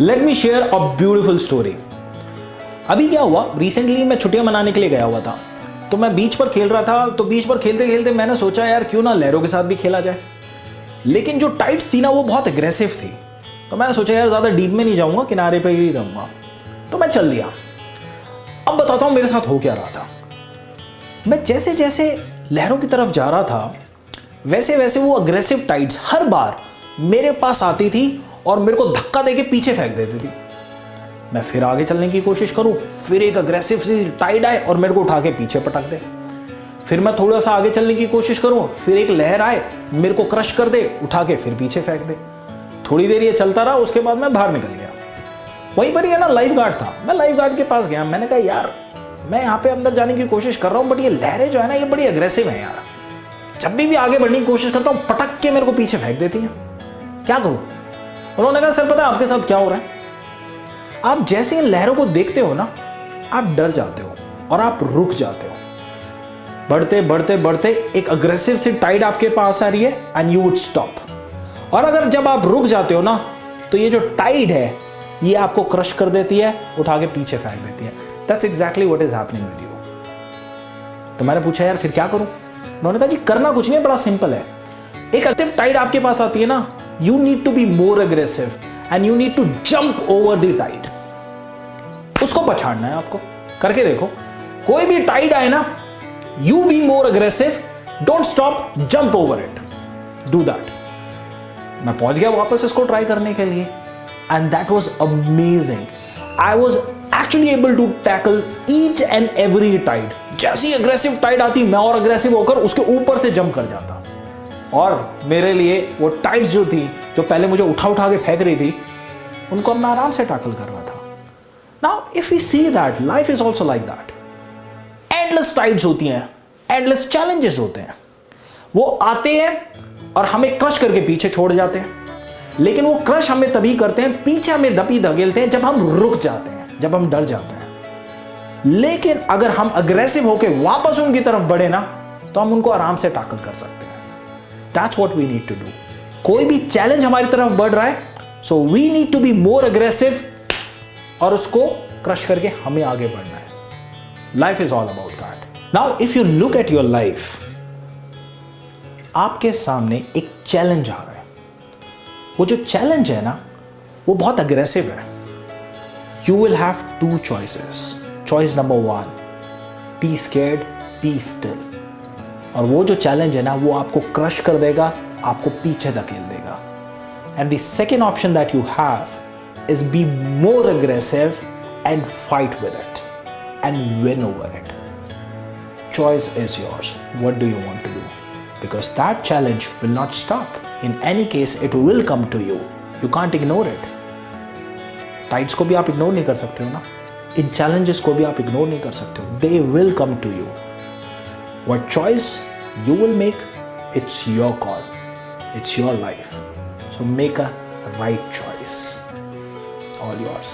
Let me share a beautiful story. अभी क्या हुआ, रिसेंटली मैं छुट्टियां मनाने के लिए गया हुआ था, तो मैं बीच पर खेल रहा था। तो बीच पर खेलते खेलते मैंने सोचा यार क्यों ना लहरों के साथ भी खेला जाए। लेकिन जो टाइड्स थी ना वो बहुत एग्रेसिव थी, तो मैंने सोचा यार ज़्यादा डीप में नहीं जाऊंगा, किनारे पे ही रहूंगा। तो मैं चल दिया। अब बताता हूँ मेरे साथ हो क्या रहा था। मैं जैसे जैसे लहरों की तरफ जा रहा था वैसे वैसे वो अग्रेसिव टाइड्स हर बार मेरे पास आती थी और मेरे को धक्का देके पीछे फेंक देती थी। मैं फिर आगे चलने की कोशिश करूं, फिर एक अग्रेसिव सी टाइड आए और मेरे को उठा के पीछे पटक दे। फिर मैं थोड़ा सा आगे चलने की कोशिश करूं, फिर एक लहर आए मेरे को क्रश कर दे, उठा के फिर पीछे फेंक दे। थोड़ी देर ये चलता रहा, उसके बाद मैं बाहर निकल गया। वहीं पर ये ना लाइफ गार्ड था। मैं लाइफ गार्ड के पास गया, मैंने कहा यार मैं यहाँ पे अंदर जाने की कोशिश कर रहा हूँ, बट ये लहरें जो है ना ये बड़ी अग्रेसिव है यार। जब भी आगे बढ़ने की कोशिश करता हूँ पटक के मेरे को पीछे फेंक देती है, क्या करूँ। उन्होंने कहा सर पता है आपके साथ क्या हो रहा है, आप जैसे इन लहरों को देखते हो ना आप डर जाते हो और आप रुक जाते हो। बढ़ते बढ़ते बढ़ते एक अग्रेसिव सी टाइड आपके पास आ रही है एंड यू वुड स्टॉप। और अगर जब आप रुक जाते हो ना तो ये जो टाइड है ये आपको क्रश कर देती है, उठा के पीछे फेंक देती है। That's exactly what is happening with you. तो मैंने पूछा यार फिर क्या करूं। उन्होंने कहा जी करना कुछ नहीं, बड़ा सिंपल है। एक अग्रेसिव टाइड आपके पास आती है ना, you need to be more aggressive and you need to jump over the tide. उसको पछाड़ना है आपको, करके देखो। कोई भी टाइड आए ना, you be more aggressive, don't stop, jump over it, do that. मैं पहुंच गया वापस इसको ट्राई करने के लिए and that was amazing. I was actually able to tackle each and every tide. जैसी अग्रेसिव टाइड आती मैं और अग्रेसिव होकर उसके ऊपर से जंप कर जाता। और मेरे लिए वो टाइड्स जो थी, जो पहले मुझे उठा उठा के फेंक रही थी, उनको मैं आराम से टैकल कर रहा था। Now if we see that life is also like that. Endless tides होती हैं, एंडलेस चैलेंजेस होते हैं। वो आते हैं और हमें क्रश करके पीछे छोड़ जाते हैं। लेकिन वो क्रश हमें तभी करते हैं, पीछे हमें दबी धकेलते हैं जब हम रुक जाते हैं, जब हम डर जाते हैं। लेकिन अगर हम अग्रेसिव होकर वापस उनकी तरफ बढ़े ना तो हम उनको आराम से टैकल कर सकते हैं। That's what we need to do. कोई भी चैलेंज हमारी तरफ बढ़ रहा है, so we need to be more aggressive और उसको क्रश करके हमें आगे बढ़ना है। Life is all about that. Now, if you look at your life, आपके सामने एक चैलेंज आ रहा है। वो जो चैलेंज है ना वो बहुत अग्रेसिव है। You will have two choices. Choice number one, be scared, be still. और वो जो चैलेंज है ना वो आपको क्रश कर देगा, आपको पीछे धकेल देगा। And the second option that you have is be more aggressive and fight with it and win over it. Choice is yours, what do you want to do, because that challenge will not stop. In any case it will come to you, you can't ignore it. Tides को भी आप ignore नहीं कर सकते हो ना, इन challenges को भी आप इग्नोर नहीं कर सकते हो। They will come to you. What choice you will make, it's your call, it's your life. So make a right choice. All yours.